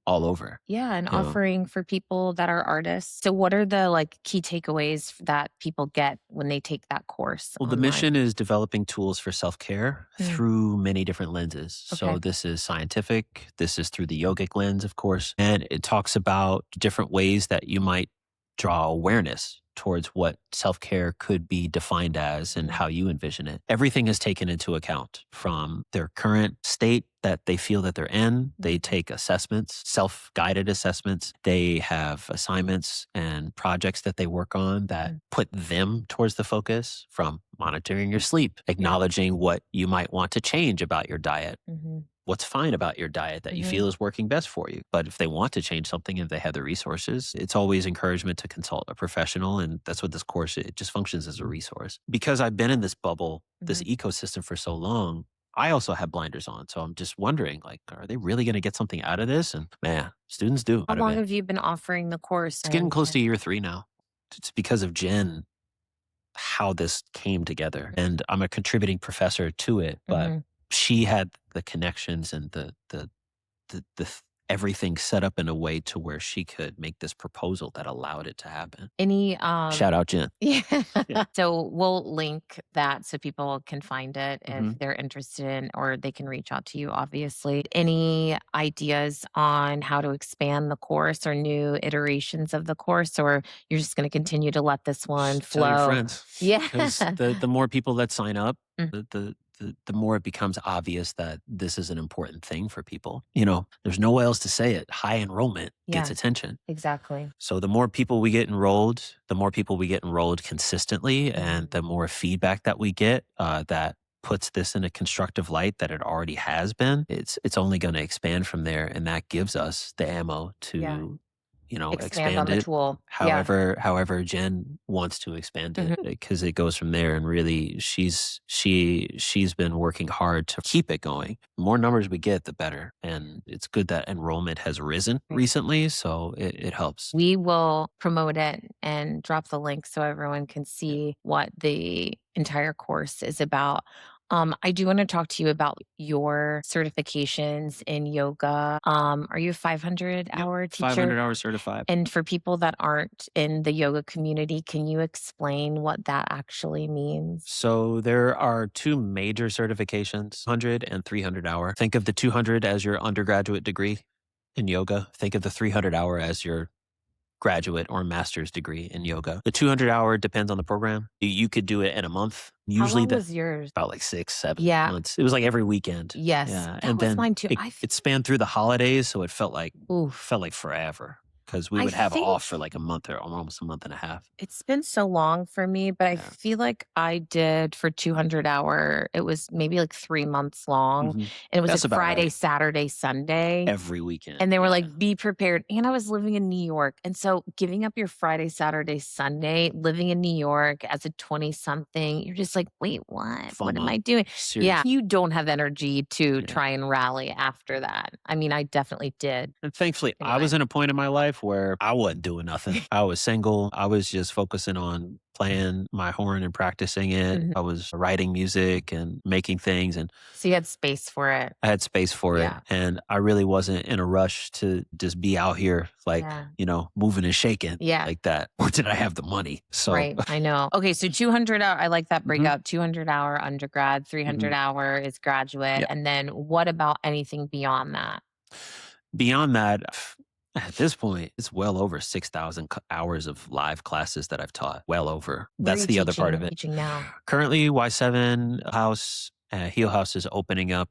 all over. Yeah, and offering for people that are artists. So what are the like key takeaways that people get when they take that course? Well, the mission is developing tools for self-care through many different lenses. So this is scientific. This is through the yogic lens, of course. And it talks about different ways that you might draw awareness towards what self-care could be defined as and how you envision it. Everything is taken into account, from their current state that they feel that they're in. They take assessments, self-guided assessments. They have assignments and projects that they work on that put them towards the focus, from monitoring your sleep, acknowledging what you might want to change about your diet. What's fine about your diet that you feel is working best for you. But if they want to change something, if they have the resources, it's always encouragement to consult a professional. And that's what this course, it just functions as a resource. Because I've been in this bubble, this ecosystem for so long, I also have blinders on. So I'm just wondering, like, are they really going to get something out of this? And man, students do. How long have you been offering the course? It's getting close to year 3 now. It's because of Jen, how this came together. And I'm a contributing professor to it, but she had the connections and the everything set up in a way to where she could make this proposal that allowed it to happen. Shout out Jen. So we'll link that so people can find it if they're interested in, or they can reach out to you, obviously. Any ideas on how to expand the course or new iterations of the course, or you're just going to continue to let this one flow? Tell your friends. Because the more people that sign up, the more it becomes obvious that this is an important thing for people. There's no way else to say it. High enrollment gets attention. Exactly. So the more people we get enrolled, consistently, and the more feedback that we get that puts this in a constructive light that it already has been, it's only going to expand from there. And that gives us the ammo to expand on expand the it tool. however Jen wants to expand it, because it goes from there. And really, she's been working hard to keep it going. The more numbers we get, the better. And it's good that enrollment has risen recently, so it helps. We will promote it and drop the link so everyone can see what the entire course is about. I do want to talk to you about your certifications in yoga. Are you a 500-hour teacher? 500-hour certified. And for people that aren't in the yoga community, can you explain what that actually means? So there are two major certifications, 100 and 300-hour. Think of the 200 as your undergraduate degree in yoga. Think of the 300-hour as your graduate or master's degree in yoga. The 200-hour depends on the program. You could do it in a month. Usually, how long was yours? About like 6-7 months. It was like every weekend. Yes, yeah. That was mine too. It spanned through the holidays, so it felt like forever, because we would have off for like a month or almost a month and a half. It's been so long for me, but I feel like I did for 200-hour. It was maybe like 3 months long. And it was like Friday, Saturday, Sunday. Every weekend. And they were like, be prepared. And I was living in New York. And so giving up your Friday, Saturday, Sunday, living in New York as a 20-something, you're just like, wait, what? What am I doing? Seriously. Yeah. You don't have energy to try and rally after that. I mean, I definitely did. And thankfully, I was in a point in my life where I wasn't doing nothing. I was single. I was just focusing on playing my horn and practicing it. I was writing music and making things. And so you had space for it. I had space for it. And I really wasn't in a rush to just be out here moving and shaking like that. Or did I have the money? So right. I know. Okay. So 200-hour, I like that breakup. 200-hour undergrad, 300-hour is graduate. And then what about anything beyond that? Beyond that, at this point, it's well over 6,000 hours of live classes that I've taught. Well over. That's the other part of it. Teaching now? Currently, Y7 House, Heel House is opening up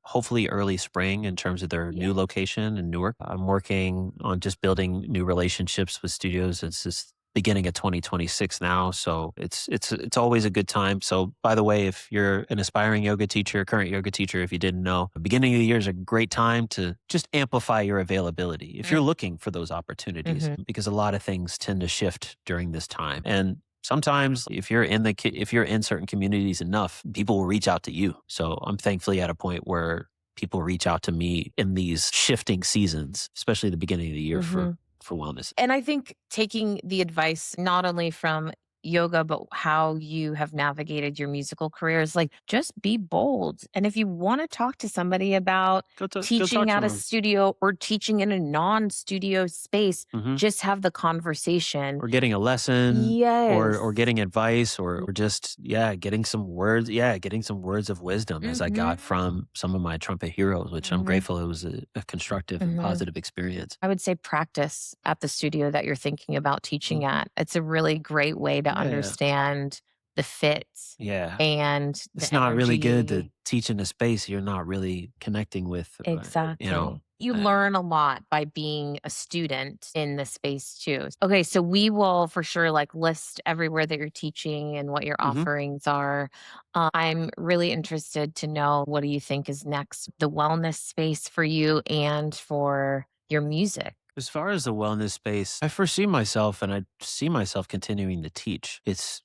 hopefully early spring in terms of their new location in Newark. I'm working on just building new relationships with studios. It's just beginning of 2026 now. So it's always a good time. So by the way, if you're an aspiring yoga teacher, current yoga teacher, if you didn't know, the beginning of the year is a great time to just amplify your availability if you're looking for those opportunities, because a lot of things tend to shift during this time. And sometimes if you're in certain communities enough, people will reach out to you. So I'm thankfully at a point where people reach out to me in these shifting seasons, especially the beginning of the year for wellness. And I think taking the advice not only from yoga, but how you have navigated your musical career is like, just be bold. And if you want to talk to somebody about teaching at a studio or teaching in a non-studio space, just have the conversation. Or getting a lesson. Yes. Or getting advice or just, getting some words. Getting some words of wisdom as I got from some of my trumpet heroes, which I'm grateful it was a constructive and positive experience. I would say practice at the studio that you're thinking about teaching at. It's a really great way to understand the fit. And it's not really good to teach in a space you're not really connecting with. Exactly. You learn a lot by being a student in the space too. Okay, so we will for sure list everywhere that you're teaching and what your offerings are. I'm really interested to know, what do you think is next, the wellness space for you and for your music? As far as the wellness space, I foresee myself and I see myself continuing to teach. It's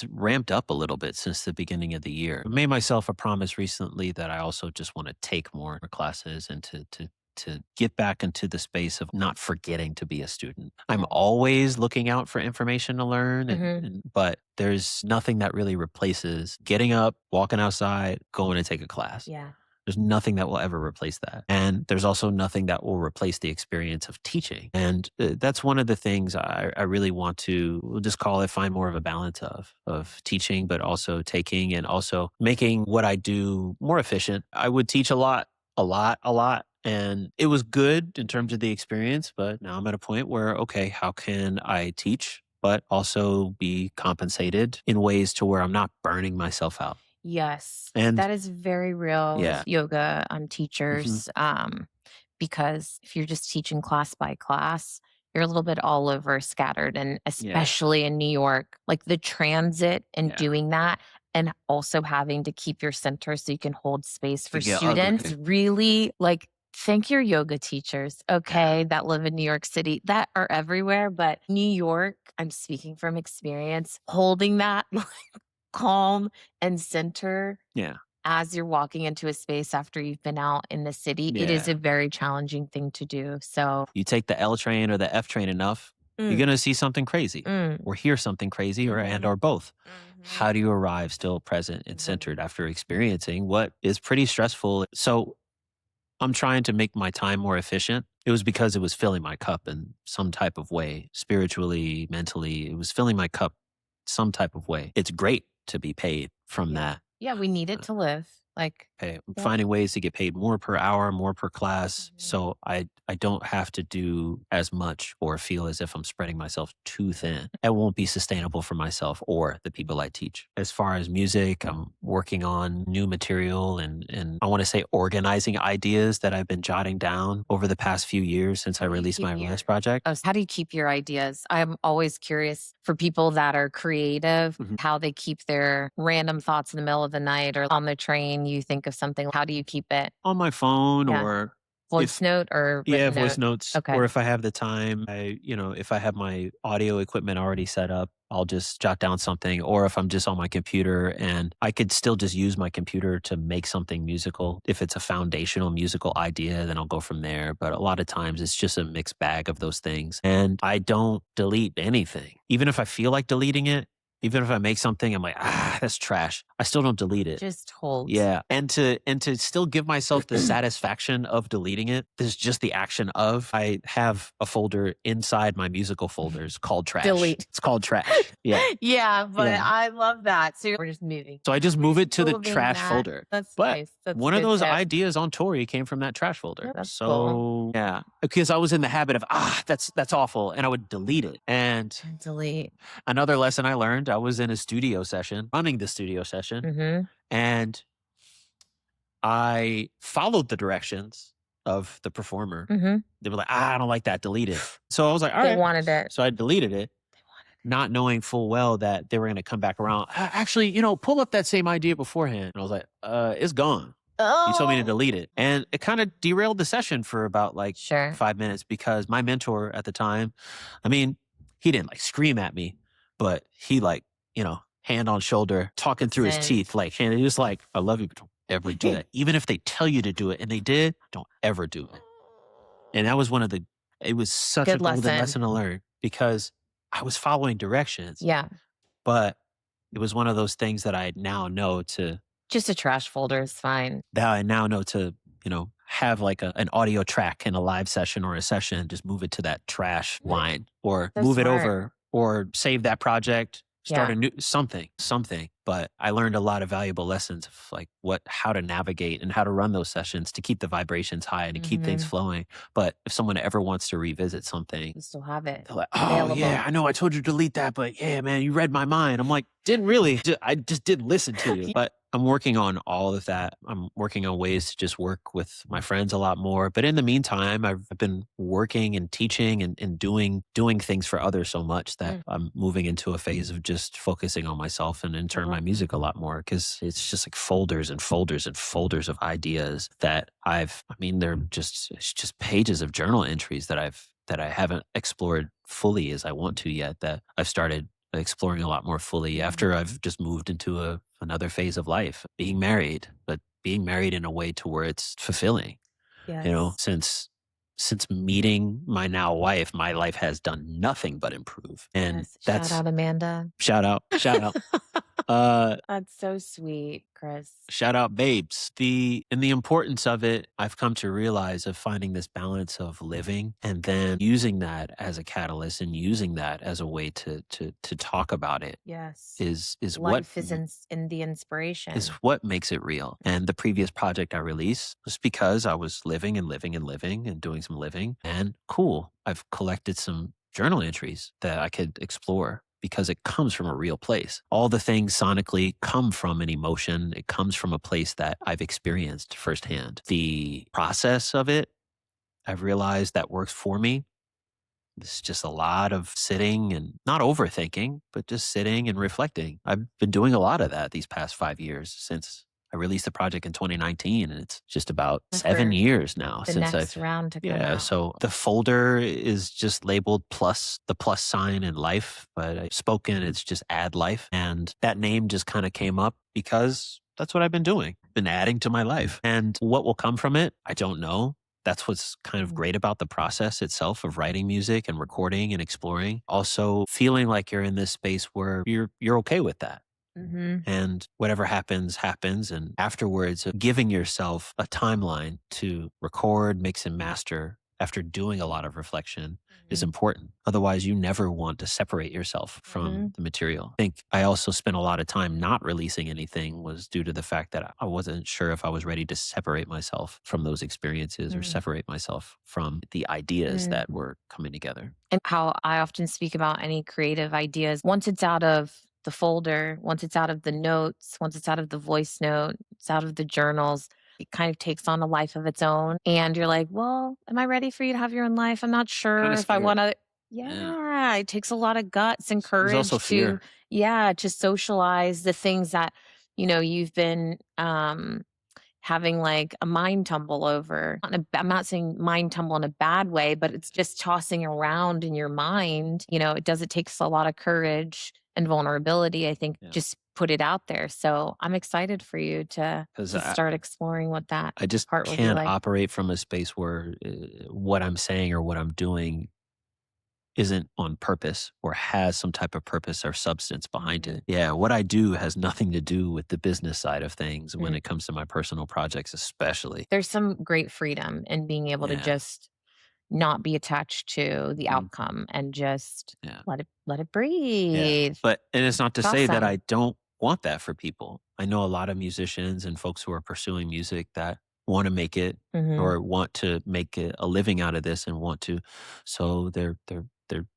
ramped up a little bit since the beginning of the year. I made myself a promise recently that I also just want to take more classes and to get back into the space of not forgetting to be a student. I'm always looking out for information to learn, but there's nothing that really replaces getting up, walking outside, going to take a class. There's nothing that will ever replace that. And there's also nothing that will replace the experience of teaching. And that's one of the things I really want to, we'll just call it, find more of a balance of teaching, but also taking and also making what I do more efficient. I would teach a lot. And it was good in terms of the experience, but now I'm at a point where, okay, how can I teach, but also be compensated in ways to where I'm not burning myself out? Yes. And That is very real yeah. with yoga Mhm. teachers. Because if you're just teaching class by class, you're a little bit all over scattered. And Yeah. especially in New York, like the transit and Yeah. doing that, and also having to keep your center so you can hold space for Could get students, ugly. really like thank your yoga teachers, Yeah. okay, that live in New York City, that are everywhere. But New York, I'm speaking from experience, holding that like calm and center Yeah. as you're walking into a space after you've been out in the city, it is Yeah. a very challenging thing to do. So, You take the L train or the F train enough, you're mm, gonna see something crazy mm, or hear something crazy mhm, or both. mhm, How do you arrive still present and mhm. centered after experiencing what is pretty stressful? So I'm trying to make my time more efficient. It was because it was filling my cup in some type of way, spiritually, mentally. It was filling my cup some type of way. It's great to be paid from Yeah. that. Yeah, we need it to live. Like, Okay, I'm yeah. finding ways to get paid more per hour, more per class, Mhm. so I don't have to do as much or feel as if I'm spreading myself too thin. It won't be sustainable for myself or the people I teach. As far as music, I'm working on new material and I want to say organizing ideas that I've been jotting down over the past few years since I How do you released keep my your latest project. how do you keep your ideas? I'm always curious for people that are creative, Mhm. how they keep their random thoughts in the middle of the night or on the train, you think of something. How do you keep it? On my phone Yeah. or Voice if note or yeah, written voice note? notes, Okay. or if I have the time, if I have my audio equipment already set up, I'll just jot down something. Or if I'm just on my computer and I could still just use my computer to make something musical. If it's a foundational musical idea, then I'll go from there. But a lot of times it's just a mixed bag of those things. And I don't delete anything. Even if I feel like deleting it, even if I make something, I'm like, that's trash. I still don't delete it. Just hold. Yeah, and to still give myself the satisfaction of deleting it, this is just the action of. I have a folder inside my musical folders called trash. Delete. It's called trash. Yeah, Yeah, but yeah. I love that. So we're just moving. So I just We're move just it to the moving trash that. folder. That's But nice. That's a one of good those tip. ideas on Tori came from that trash folder. That's cool. So yeah, because I was in the habit of that's awful, and I would delete it. And Delete. another lesson I learned, I was in a studio session, running the studio session, Mm-hmm. and I followed the directions of the performer. Mm-hmm. They were like, I don't like that, delete it. So I was like, all They right. wanted it. So I deleted it, not knowing full well that they were going to come back around. Actually, pull up that same idea beforehand. And I was like, it's gone. You told me to Oh. delete it. And it kind of derailed the session for about like Sure. 5 minutes because my mentor at the time, I mean, he didn't like scream at me, but he like, hand on shoulder, talking through his Listen. teeth, like, and he was like, I love you, but don't ever do that. Even if they tell you to do it and they did, don't ever do it. And that was it was such Good a golden lesson. lesson to learn because I was following directions, Yeah. but it was one of those things that I now know to, Just a trash folder is fine. have like an audio track in a live session or a session, just move it to that trash line or So move it smart. over or save that project, start Yeah. a new something. But I learned a lot of valuable lessons of like how to navigate and how to run those sessions to keep the vibrations high and to keep things Mhm. flowing. But if someone ever wants to revisit something, You still have it. they're like, oh, yeah, Available. I know I told you to delete that, but yeah, man, you read my mind. I'm like, didn't really. I just didn't listen to you. But I'm working on all of that. I'm working on ways to just work with my friends a lot more. But in the meantime, I've been working and teaching and doing things for others so much that I'm moving into a phase of just focusing on myself and in turn my music a lot more because it's just like folders and folders and folders of ideas that it's just pages of journal entries that I haven't explored fully as I want to yet, that I've started exploring a lot more fully after I've just moved into another phase of life, being married, but being married in a way to where it's fulfilling. Yes. Since meeting my now wife, my life has done nothing but improve. And Yes. that's Shout out, Amanda. shout out. That's so sweet, Chris. Shout out babes. The importance of it, I've come to realize, of finding this balance of living and then using that as a catalyst and using that as a way to talk about it Yes. is Life is in the inspiration. is what makes it real. And the previous project I released was because I was living and living and living and doing some living. And cool, I've collected some journal entries that I could explore because it comes from a real place. All the things sonically come from an emotion. It comes from a place that I've experienced firsthand. The process of it, I've realized that works for me. It's just a lot of sitting and not overthinking, but just sitting and reflecting. I've been doing a lot of that these past 5 years since I released the project in 2019, and it's just about 7 years now the since next round to come out. So the folder is just labeled plus, the plus sign in life, but spoken, it's just add life. And that name just kind of came up because that's what I've been doing, been adding to my life. And what will come from it, I don't know. That's what's kind of great about the process itself of writing music and recording and exploring. Also feeling like you're in this space where you're okay with that. And whatever happens, happens. And afterwards, giving yourself a timeline to record, mix, and master after doing a lot of reflection is important. Otherwise, you never want to separate yourself from the material. I think I also spent a lot of time not releasing anything was due to the fact that I wasn't sure if I was ready to separate myself from those experiences or separate myself from the ideas that were coming together. And how I often speak about any creative ideas, once it's out of the folder, once it's out of the notes, once it's out of the voice note, it's out of the journals, it kind of takes on a life of its own. And you're like, well, am I ready for you to have your own life? I'm not sure if I want to. Yeah, it takes a lot of guts and There's courage also fear. to socialize the things that, you've been having like a mind tumble over. I'm not saying mind tumble in a bad way, but it's just tossing around in your mind. It takes a lot of courage and vulnerability, I think, just put it out there. So I'm excited for you to start exploring what that I just part will be can't like. operate from a space where what I'm saying or what I'm doing isn't on purpose or has some type of purpose or substance behind it. Yeah, what I do has nothing to do with the business side of things when it comes to my personal projects, especially. There's some great freedom in being able to just not be attached to the outcome and just let it breathe. But and it's not to It's say that awesome. I don't want that for people. I know a lot of musicians and folks who are pursuing music that want to make it or want to make a living out of this and want to. So they're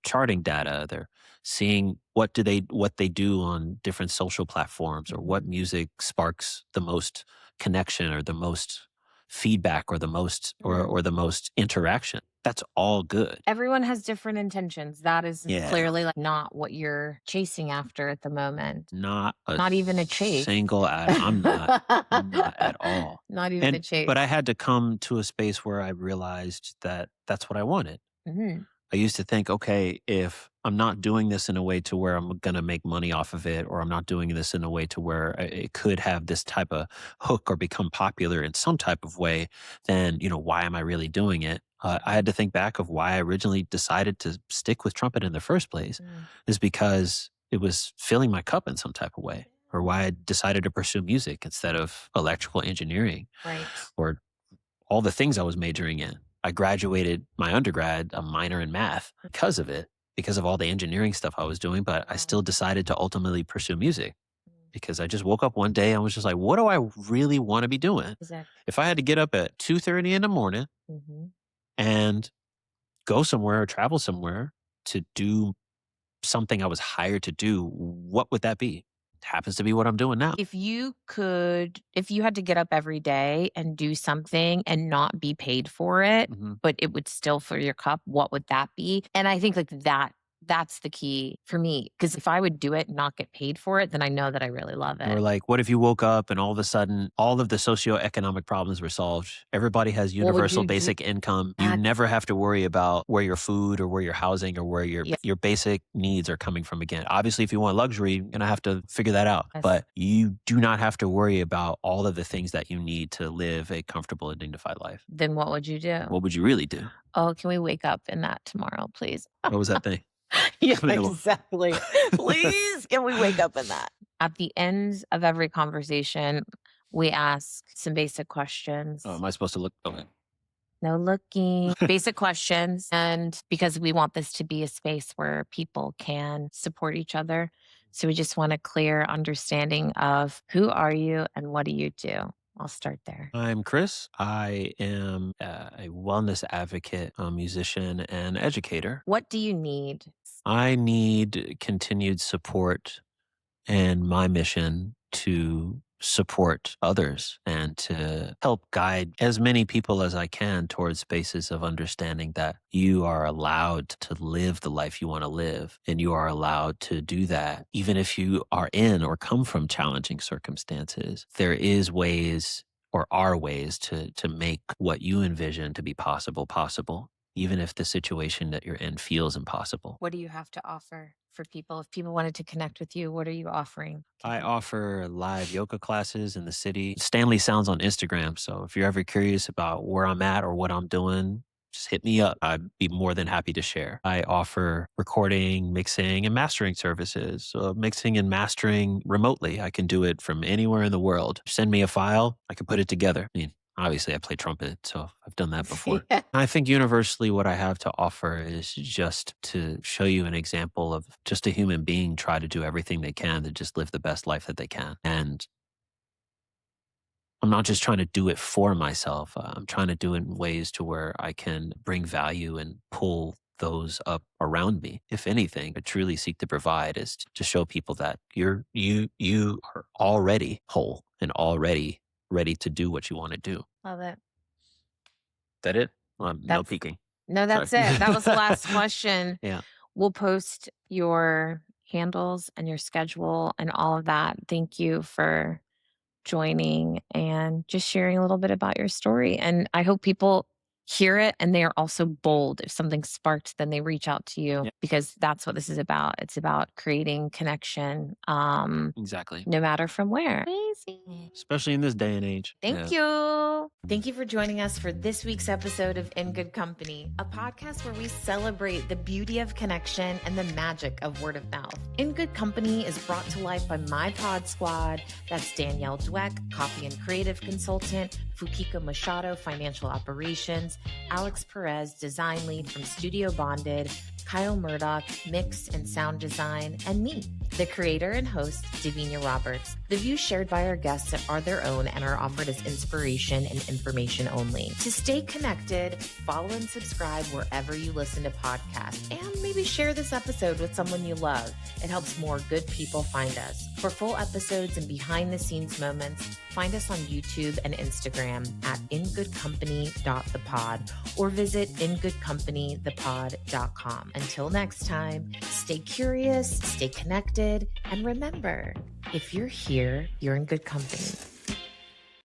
charting data. They're seeing what they do on different social platforms or what music sparks the most connection or the most feedback or the most or the most interaction. That's all good. Everyone has different intentions. That is clearly like not what you're chasing after at the moment. Not even a chase. Single I'm not. I'm not at all. Not even a chase. But I had to come to a space where I realized that that's what I wanted. I used to think, okay, if I'm not doing this in a way to where I'm going to make money off of it, or I'm not doing this in a way to where it could have this type of hook or become popular in some type of way, then, why am I really doing it? I had to think back of why I originally decided to stick with trumpet in the first place is because it was filling my cup in some type of way, or why I decided to pursue music instead of electrical engineering or all the things I was majoring in. I graduated my undergrad a minor in math because of it, because of all the engineering stuff I was doing, but I still decided to ultimately pursue music because I just woke up one day and was just like, what do I really want to be doing? Exactly. If I had to get up at 2:30 in the morning and go somewhere or travel somewhere to do something I was hired to do, what would that be? It happens to be what I'm doing now. If you had to get up every day and do something and not be paid for it, but it would still fill your cup, what would that be? And I think like that's the key for me. Because if I would do it and not get paid for it, then I know that I really love it. Or like, what if you woke up and all of a sudden all of the socioeconomic problems were solved? Everybody has universal basic income. You never have to worry about where your food or where your housing or where your basic needs are coming from again. Obviously, if you want luxury, you're going to have to figure that out. Yes. But you do not have to worry about all of the things that you need to live a comfortable and dignified life. Then what would you do? What would you really do? Oh, can we wake up in that tomorrow, please? What was that thing? Yeah, exactly. Please, can we wake up in that? At the end of every conversation, we ask some basic questions. Oh, am I supposed to look? Okay. No looking. Basic questions. And because we want this to be a space where people can support each other. So we just want a clear understanding of who are you and what do you do? I'll start there. I'm Chris. I am a wellness advocate, a musician, and educator. What do you need? I need continued support in my mission to support others and to help guide as many people as I can towards spaces of understanding that you are allowed to live the life you want to live, and you are allowed to do that even if you are in or come from challenging circumstances. There is ways or are ways to make what you envision to be possible, even if the situation that you're in feels impossible. What do you have to offer for people? If people wanted to connect with you, what are you offering? I offer live yoga classes in the city. Stanley Sounds on Instagram. So if you're ever curious about where I'm at or what I'm doing, just hit me up. I'd be more than happy to share. I offer recording, mixing, and mastering services. So mixing and mastering remotely. I can do it from anywhere in the world. Send me a file. I can put it together. I mean, obviously I play trumpet, so I've done that before. Yeah. I think universally what I have to offer is just to show you an example of just a human being try to do everything they can to just live the best life that they can. And I'm not just trying to do it for myself. I'm trying to do it in ways to where I can bring value and pull those up around me. If anything, I truly seek to provide is to show people that you are already whole and already ready to do what you want to do. Love it. That it? No peeking. No, that's Sorry. it. That was the last question. Yeah. We'll post your handles and your schedule and all of that. Thank you for joining and just sharing a little bit about your story. And I hope people hear it and they are also bold. If something sparked, then they reach out to you because that's what this is about. It's about creating connection. Exactly. No matter from where. Amazing. Especially in this day and age. Thank you. Thank you for joining us for this week's episode of In Good Company, a podcast where we celebrate the beauty of connection and the magic of word of mouth. In Good Company is brought to life by my pod squad. That's Danielle Dweck, copy and creative consultant, Fukiko Machado, financial operations, Alex Perez, design lead from Studio Bonded, Kyle Murdoch, mix and sound design, and me, the creator and host, Davinia Roberts. The views shared by our guests are their own and are offered as inspiration and information only. To stay connected, follow and subscribe wherever you listen to podcasts, and maybe share this episode with someone you love. It helps more good people find us. For full episodes and behind-the-scenes moments, find us on YouTube and Instagram at ingoodcompany.thepod or visit ingoodcompanythepod.com. Until next time, stay curious, stay connected, and remember, if you're here, you're in good company.